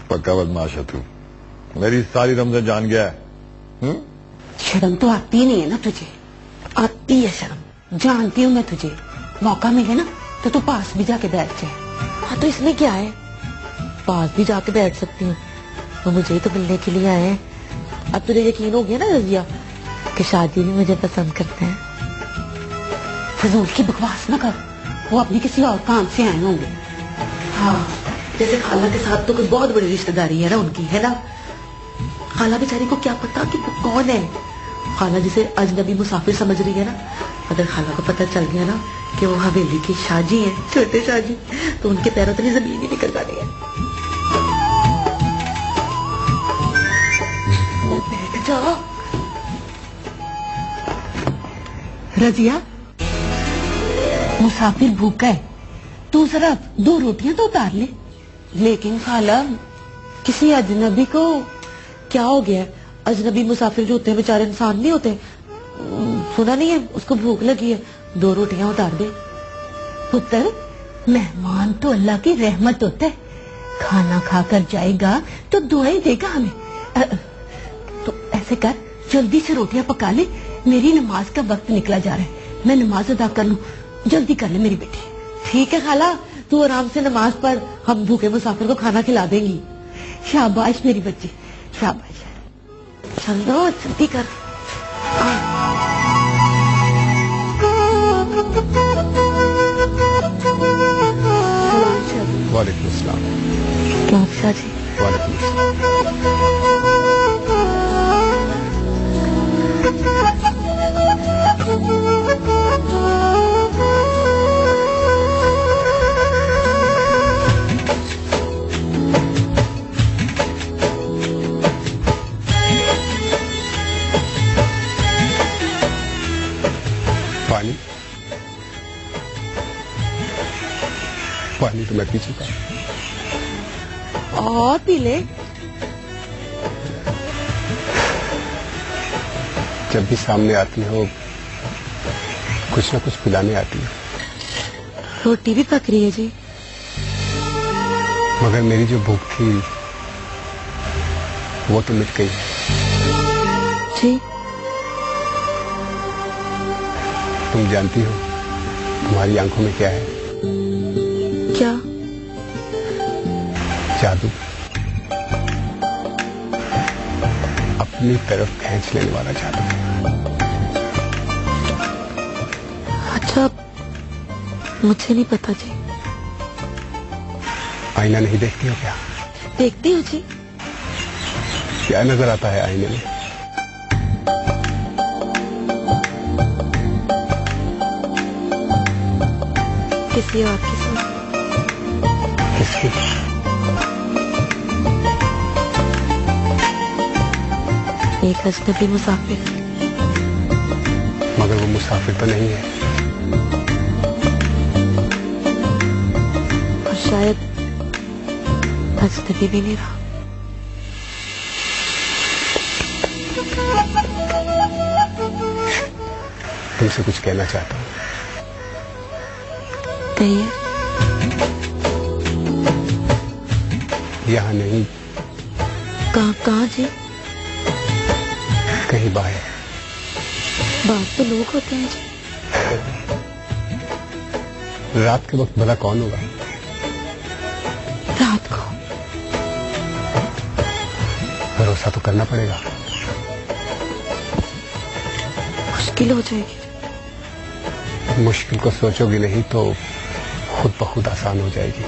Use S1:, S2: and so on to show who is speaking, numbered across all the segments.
S1: पक्का बदमाश है तू, मेरी सारी रमजान जान गया है।
S2: शर्म तो आती नहीं है ना तुझे, आती है शर्म, जानती हूँ मैं तुझे। मौका मिले ना तो तू पास भी जाके बैठ जाए।
S3: हाँ तो इसमें क्या है, पास भी जाके बैठ सकती हूँ, वो मुझे ही तो मिलने के लिए आए हैं। अब तुझे यकीन हो गया ना रजिया कि शादी भी मुझे पसंद करते हैं।
S2: फजूल की बकवास ना कर, वो अपने किसी और काम से आए होंगे।
S3: हाँ जैसे खाला के साथ तो कोई बहुत बड़ी रिश्तेदारी है ना उनकी, है ना। खाला बेचारी को क्या पता कि वो कौन है। खाला जिसे अजनबी मुसाफिर समझ रही है ना, अगर खाला को पता चल गया ना कि वो हवेली की शाजी है, छोटे शाजी, तो उनके पैरों तले जमीन ही निकल जानी है। बैठ जाओ।
S2: रजिया, मुसाफिर भूखा है, तू जरा 2 रोटियां तो उतार ले।
S3: लेकिन खाला किसी अजनबी को क्या हो गया, अजनबी मुसाफिर जो होते हैं बेचारे इंसान नहीं होते। सुना नहीं है उसको भूख लगी है, 2 रोटियां उतार दे।
S2: पुत्र, मेहमान तो अल्लाह की रहमत होता है, खाना खाकर जाएगा तो दुआएं देगा हमें। तो ऐसे कर, जल्दी से रोटियां पका ले, मेरी नमाज का वक्त निकला जा रहा है, मैं नमाज अदा कर लूं, जल्दी कर ले मेरी बेटी।
S3: ठीक है खाला, तू आराम से नमाज पढ़, हम भूखे मुसाफिर को खाना खिला देंगी।
S2: शाबाश मेरी बच्ची, शाबाश।
S3: चलो जल्दी कर।
S1: वालेकुम अस्सलाम।
S3: क्या शाह जी।
S1: वालेकुम पानी, पानी तो मैं पी चुका।
S3: और पी ले।
S1: जब भी सामने आती हो कुछ ना कुछ पिलाने आती है।
S3: रोटी भी पक रही है जी।
S1: मगर मेरी जो भूख थी वो तो मिट गई
S3: जी।
S1: तुम जानती हो तुम्हारी आंखों में क्या है?
S3: क्या?
S1: जादू, अपनी तरफ खींच लेने वाला जादू।
S3: अच्छा, मुझे नहीं पता जी।
S1: आईना नहीं देखती हो क्या?
S3: देखती हूँ जी।
S1: क्या नजर आता है आईने में?
S3: किसी और की सूरत।
S1: किसकी?
S3: एक अजनबी मुसाफिर।
S1: मगर वो मुसाफिर तो नहीं है।
S3: और शायद अजनबी भी नहीं रहा।
S1: तुमसे कुछ कहना चाहता हूँ।
S3: कहिए।
S1: यहाँ नहीं।
S3: कहाँ जी?
S1: कहीं बाहर।
S3: बाहर तो लोग होते हैं जी।
S1: रात के वक्त भला कौन होगा?
S3: रात को
S1: भरोसा तो करना पड़ेगा।
S3: मुश्किल हो जाएगी।
S1: मुश्किल को सोचोगी नहीं तो खुद ब खुद आसान हो जाएगी।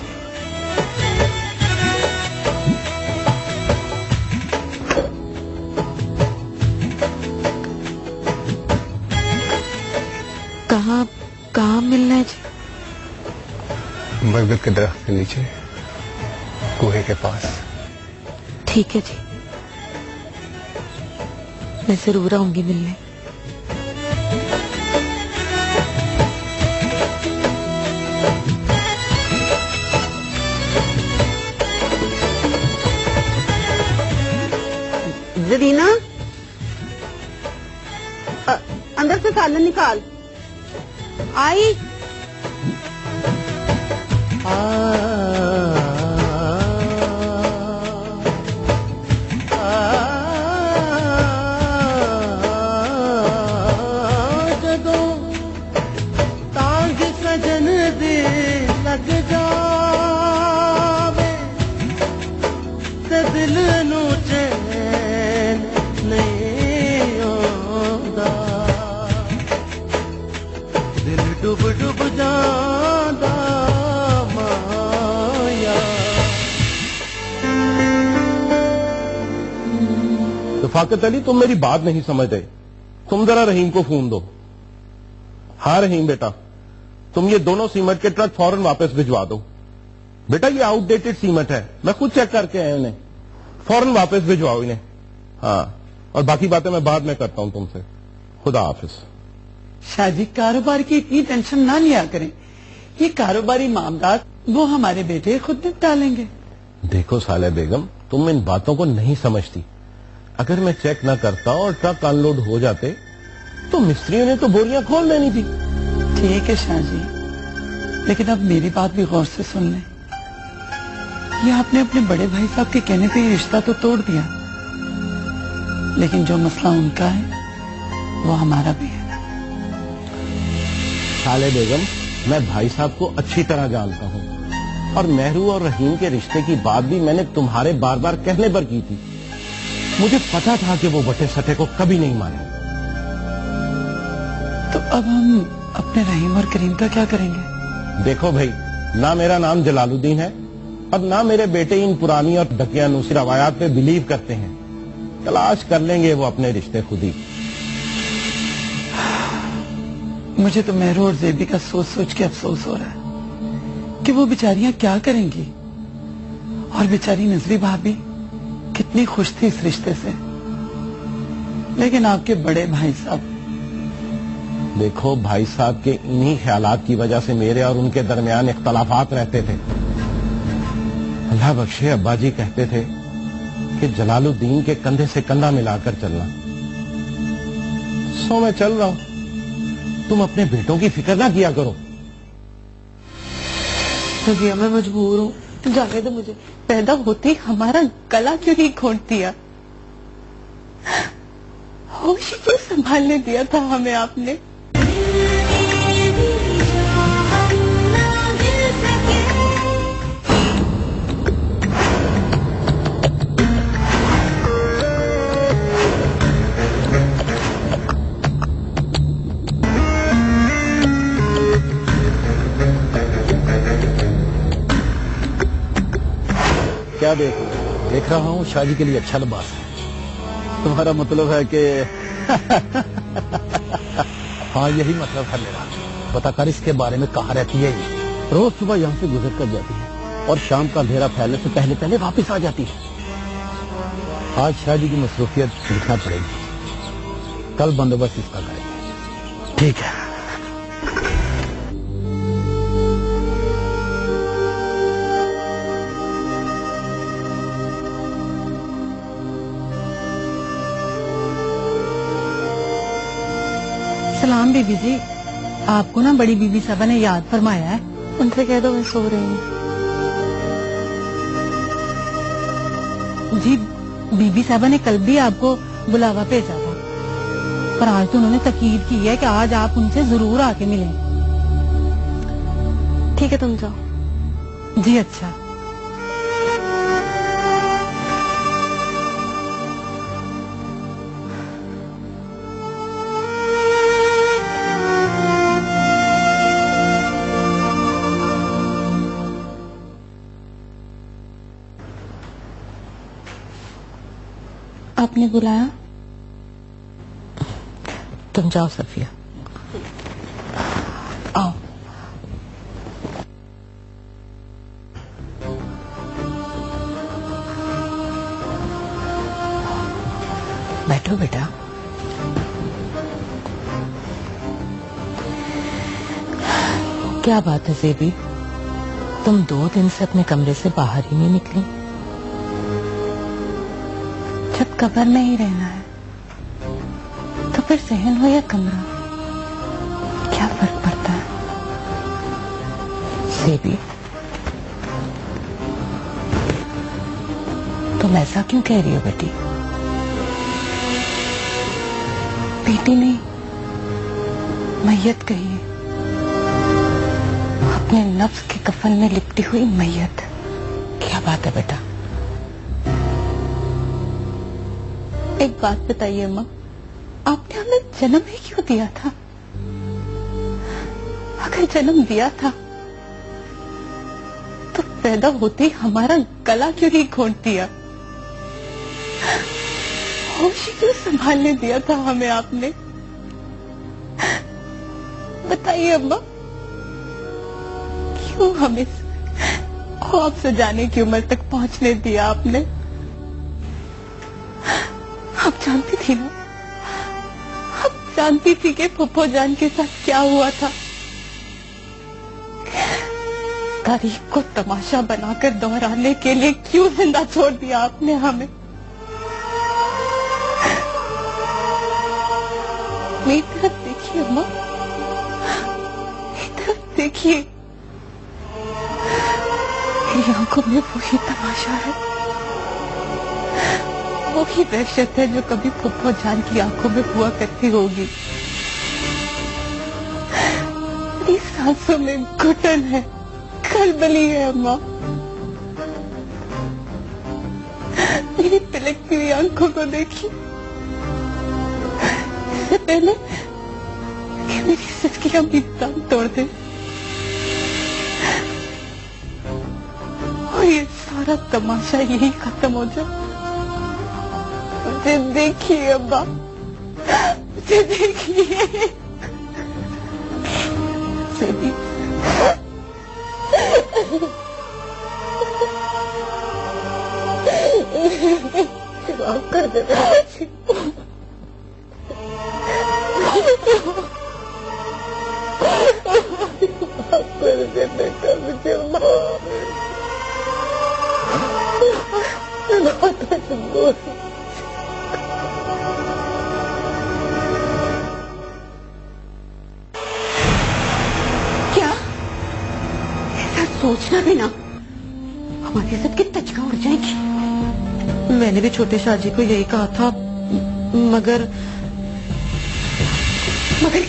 S1: कहाँ मिलना है जी? बरगद के दरख्त के नीचे, कुएं के पास।
S3: ठीक है जी, मैं जरूर आऊंगी मिलने।
S2: जरीना, अंदर से सालन निकाल। आई।
S4: लियाकत अली, तुम मेरी बात नहीं समझते। तुम जरा रहीम को फोन दो। हाँ रहीम बेटा, तुम ये दोनों सीमेंट के ट्रक फौरन वापस भिजवा दो। बेटा ये आउटडेटेड सीमेंट है, मैं खुद चेक करके आया उन्हें। फौरन वापस भिजवाओ इन्हें। हाँ, और बाकी बातें मैं बाद में करता हूं तुमसे। खुदा हाफिज।
S5: शादी कारोबार की इतनी टेंशन ना लिया करें, ये कारोबारी मामला वो हमारे बेटे खुद निपटा लेंगे।
S4: देखो साले बेगम, तुम इन बातों को नहीं समझती। अगर मैं चेक न करता और ट्रक अनलोड हो जाते तो मिस्त्रियों ने तो बोरियां खोल लेनी थी।
S5: ठीक है शाह जी, लेकिन अब मेरी बात भी गौर से सुन लें। ये आपने अपने बड़े भाई साहब के कहने पे ये रिश्ता तो तोड़ दिया, लेकिन जो मसला उनका है वो हमारा भी है।
S4: साले बेगम, मैं भाई साहब को अच्छी तरह जानता हूँ और मेहरू और रहीम के रिश्ते की बात भी मैंने तुम्हारे बार बार कहने पर की थी। मुझे पता था कि वो बटे सटे को कभी नहीं माने।
S5: तो अब हम अपने रहीम और करीम का क्या करेंगे?
S4: देखो भाई, ना मेरा नाम जलालुद्दीन है और ना मेरे बेटे इन पुरानी और दकियानूसी रवायात पे बिलीव करते हैं। तलाश कर लेंगे वो अपने रिश्ते खुद ही।
S5: मुझे तो मेहरू और जेबी का सोच सोच के अफसोस हो रहा है कि वो बेचारियां क्या करेंगी। और बेचारी नजरी भाभी कितनी खुश थी इस रिश्ते से, लेकिन आपके बड़े भाई साहब।
S4: देखो, भाई साहब के इन्हीं ख्यालात की वजह से मेरे और उनके दरमियान इख्तलाफात रहते थे। अल्लाह बख्शे, अब्बा जी कहते थे कि जलालुद्दीन के कंधे से कंधा मिलाकर चलना। सो मैं चल रहा हूं, तुम अपने बेटों की फिक्र ना किया करो।
S2: रबिया, मैं मजबूर हूँ, जाने दो मुझे। पैदा होते ही हमारा गला क्यों नहीं घोंट दिया? होश ही क्यों संभालने दिया था हमें आपने?
S6: क्या देख रहा हूँ शादी के लिए अच्छा लिबास है। तुम्हारा मतलब है कि हाँ, यही मतलब है मेरा। पता कर इसके बारे में कहाँ रहती है ये? रोज सुबह यहाँ से गुजर कर जाती है और शाम का अंधेरा फैलने से पहले पहले वापस आ जाती है। आज शादी की मसरूफियत लिखना पड़ेगी, कल बंदोबस्त इसका करेंगे। ठीक है।
S2: सलाम बीबी जी, आपको ना बड़ी बीबी साहबा ने याद फरमाया है। उनसे कह दो मैं सो रही हूँ। जी, बीबी साहबा ने कल भी आपको बुलावा भेजा था, पर आज तो उन्होंने तकीद की है कि आज आप उनसे जरूर आके मिलें। ठीक है, तुम जाओ। जी अच्छा। आपने बुलाया?
S3: तुम जाओ सफिया।
S2: आओ।
S3: बैठो बेटा। क्या बात है जेबी, तुम 2 दिन से अपने कमरे से बाहर ही नहीं निकली?
S2: जब कब्र में ही रहना है तो फिर सहन हो या कमरा, क्या फर्क पड़ता है?
S3: सेबी, तुम ऐसा क्यों कह रही हो बेटी?
S2: बेटी नहीं, मैयत कहिए। अपने नफ्स के कफन में लिपटी हुई मैयत।
S3: क्या बात है बेटा?
S2: एक बात बताइए माँ, आपने हमें जन्म ही क्यों दिया था? अगर जन्म दिया था तो पैदा होते ही हमारा गला क्यों नहीं घोंट दिया? होश क्यों संभालने दिया था हमें आपने? बताइए अम्मा, क्यों हमें ख्वाब सजाने की उम्र तक पहुंचने दिया आपने? आप जानती थी ना, आप जानती थी कि फुफ्फो जान के साथ क्या हुआ था। तारीख को तमाशा बनाकर दोहराने के लिए क्यों जिंदा छोड़ दिया आपने हमें? मेरी तरफ देखिए अम्मा, मेरी तरफ देखिए। मेरी आंखों में वही तमाशा है, वही वहशत है जो कभी फुफ्फो जान की आंखों में हुआ करती होगी। मेरी सांसों में घुटन है, खलबली है अम्मा। मेरी तिलकती हुई आंखों को देखिए, इससे पहले कि मेरी सिसकियां भी दम तोड़ दे और ये सारा तमाशा यही खत्म हो जाए। मुझे देखिए अम्मा, मुझे देखिए। माफ कर दे बेटा, मुझे क्या ऐसा सोचना भी ना, हमारी सबकी तजका उड़ जाएगी। मैंने भी छोटे शाहजी को यही कहा था, मगर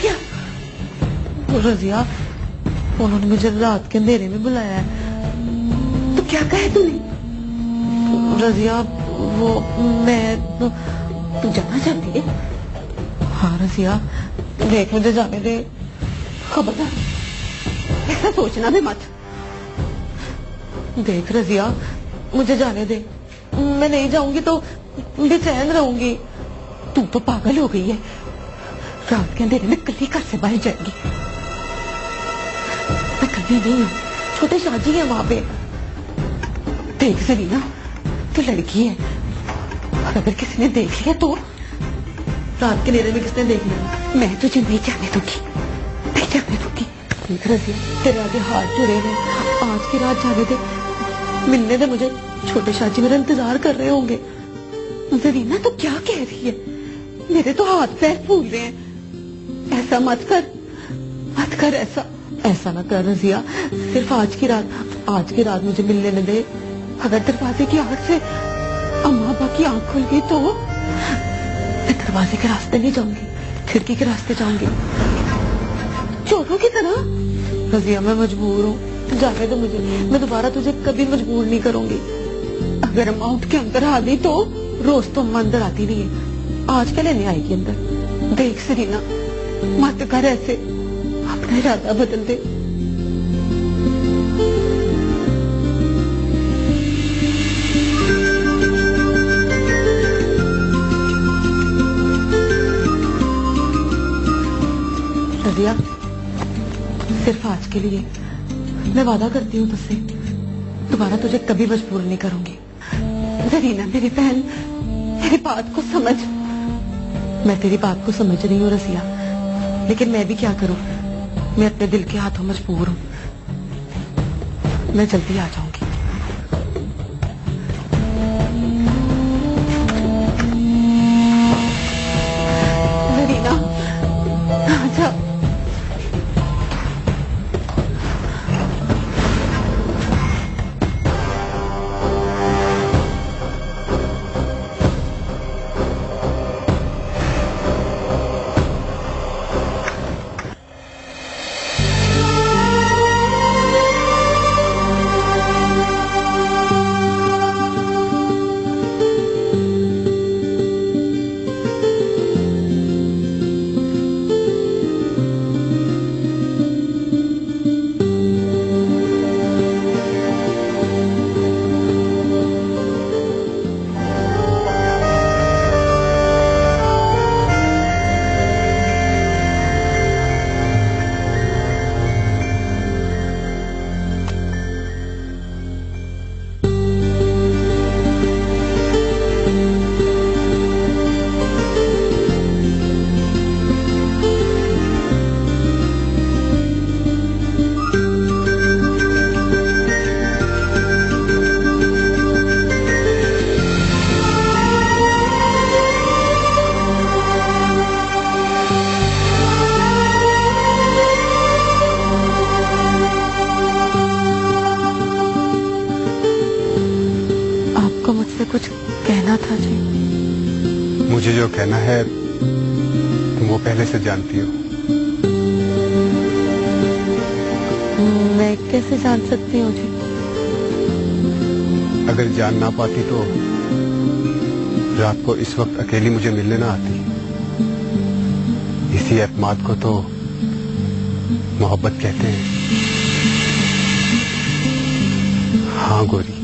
S2: क्या? रजिया, उन्होंने मुझे रात के अंधेरे में बुलाया है। तो क्या कहा तूने? रजिया, वो मैं तू जाना चाहती है? हाँ रजिया, देख मुझे जाने दे। खबरदार ऐसा सोचना भी मत। देख रजिया, मुझे जाने दे। मैं नहीं जाऊंगी तो बेचैन रहूंगी। तू तो पागल हो गई है, रात के अंधेरे में कली घर से बाहर जाएगी। मैं कभी नहीं हूँ, छोटे शाहजी है वहां पे। देख सरीना, तू लड़की है और अगर किसी ने देख लिया तो? रात के अंधेरे में किसने देख लिया? मैं तुझे नहीं जाने दूंगी, नहीं जाने दूंगी। देख रजिया, तेरे आगे हाथ जुड़े हैं, आज की रात जाने दे, मिलने दे मुझे। छोटे शाहजी मेरा इंतजार कर रहे होंगे। जरीना, तो क्या कह रही है? मेरे तो हाथ पैर फूल रहे हैं। ऐसा मत कर ऐसा ना कर रजिया। सिर्फ आज की रात मुझे मिलने न दे। अगर दरवाजे की आग से अम्मा अब्बा की आंख खुल गई तो मैं दरवाजे के रास्ते नहीं जाऊंगी, खिड़की के रास्ते जाऊंगी, चोरों की तरह। रजिया, मैं मजबूर हूँ, जाने दो मुझे। मैं दोबारा तुझे कभी मजबूर नहीं करूंगी। अगर अम्मा उठ के अंदर आ गई तो? रोज तो अम्मा अंदर आती नहीं है, आज क्या लेने आएगी अंदर? देख सरीना, मत कर ऐसे, अपना इरादा बदल दे। रजिया, सिर्फ आज के लिए मैं वादा करती हूँ तुझसे, दोबारा तुझे कभी मजबूर नहीं करूंगी। जरीना मेरी बहन, मेरी बात को समझ। मैं तेरी बात को समझ रही हूँ रसिया, लेकिन मैं भी क्या करूं? मैं अपने दिल के हाथों मजबूर हूँ। मैं जल्दी आ जाऊंगी। जरीना, आजा।
S3: था जी।
S1: मुझे जो कहना है तुम वो पहले से जानती हो।
S3: मैं कैसे जान सकती हूँ जी?
S1: अगर जान ना पाती तो रात को इस वक्त अकेली मुझे मिलने ना आती। इसी एतमाद को तो मोहब्बत कहते हैं। हाँ गोरी,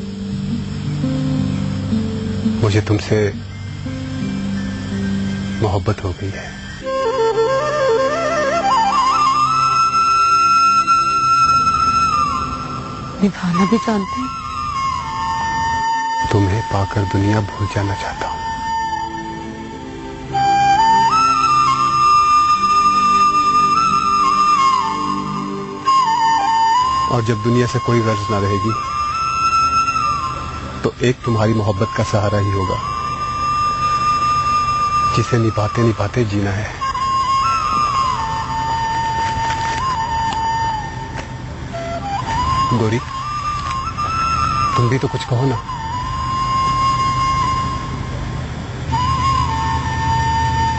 S1: मुझे तुमसे मोहब्बत हो गई है।
S3: निभाना भी जानते हैं?
S1: तुम्हें पाकर दुनिया भूल जाना चाहता हूँ। और जब दुनिया से कोई गर्ज ना रहेगी तो एक तुम्हारी मोहब्बत का सहारा ही होगा, जिसे निभाते निभाते जीना है। गोरी, तुम भी तो कुछ कहो ना।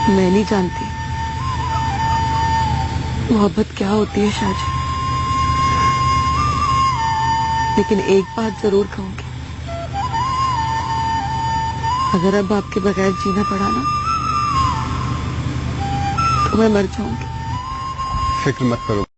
S3: मैं नहीं जानती मोहब्बत क्या होती है शाहजी, लेकिन एक बात जरूर कहूंगी, अगर अब आपके बगैर जीना पड़ा ना तो मैं मर जाऊंगी।
S1: फिक्र मत करो।